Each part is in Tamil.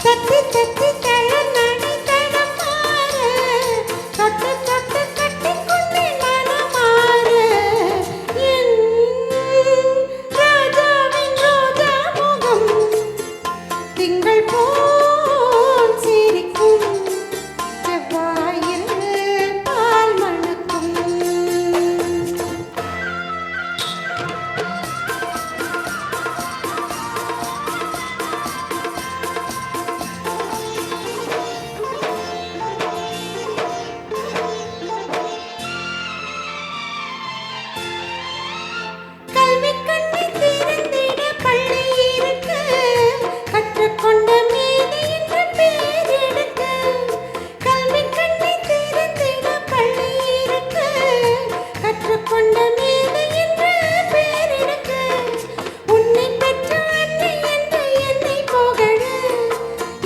தத்தி தத்தி தளநடை தடமாறு தொட்டு தொட்டு கட்டிக்கொண்டே மனமாறு என் ராஜாவின் ரோஜா முகம் திங்கள் போல் சிரிக்கும் செவ்வாயில் பால் மணக்கும். கல்வி கண்ணை திறந்திட பள்ளி இருக்கு கற்றுக்கொண்ட மேதை என்ற பேர் எடுக்க. கல்வி கண்ணை திறந்திட பள்ளி இருக்கு கற்றுக்கொண்ட மேதை என்ற பேர் எடுக்க. உன்னை பெற்ற அன்னை என்று என்னை புகழ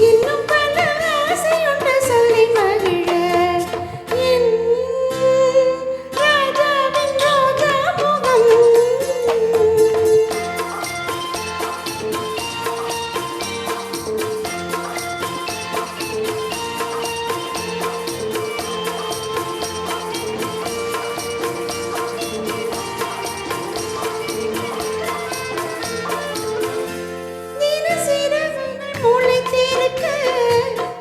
இன்னும் பல ஆசையுண்டு சொல்லி மகிழ என் ராஜாவின் ரோஜா முகம். நீல சிறகுகள் முளைத்திருக்க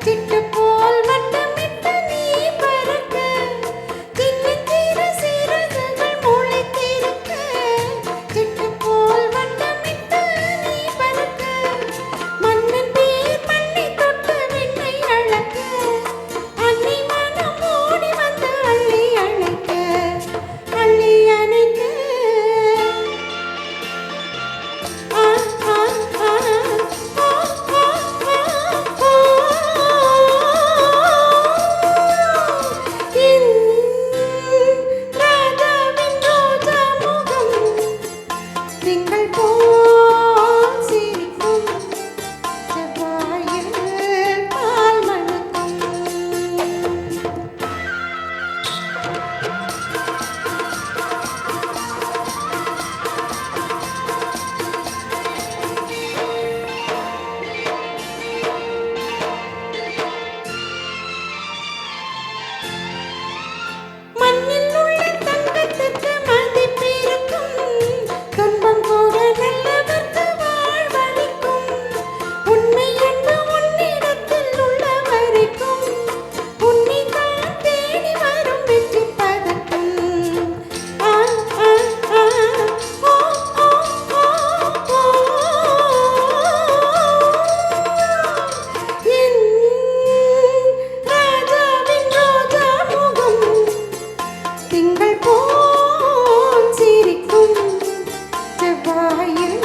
சிட்டு போல் வட்டமிட்டு நீ பறக்க. சின்னஞ்சிறு சிறகுகள் முளைத்திருக்க சிட்டு போல் வட்டமிட்டு நீ பறக்க. மன்னன் பேர் மண்ணை தொட்டு விண்ணை அளக்க அன்னை மனம் ஓடி வந்து அள்ளி அணைக்க அள்ளி அணைக்க. ஆ ஆ ஆ ஆ ஆ ஆ என் ராஜாவின் ரோஜா முகம் திங்கள் போல் சிரிக்கும் செவ்வாயில் பால் மணக்கும். மண்ணில் உள்ள தங்கத்துக்கு மதிப்பிருக்கும் துன்பம் போக நல்லவர்க்கு வாழ்வளிக்கும். உண்மை அன்பு உன்னிடத்தில் உள்ள வரைக்கும் உன்னை தான் தேடி வரும் வெற்றி பதக்கம். ஆ ஆ ஆ ஓ ஓ ஓ என் ராஜாவின் ரோஜா முகம் திங்கள் போல் சிரிக்கும் செவ்வாயில்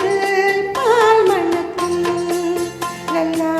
பால் மணக்கும். லல்லா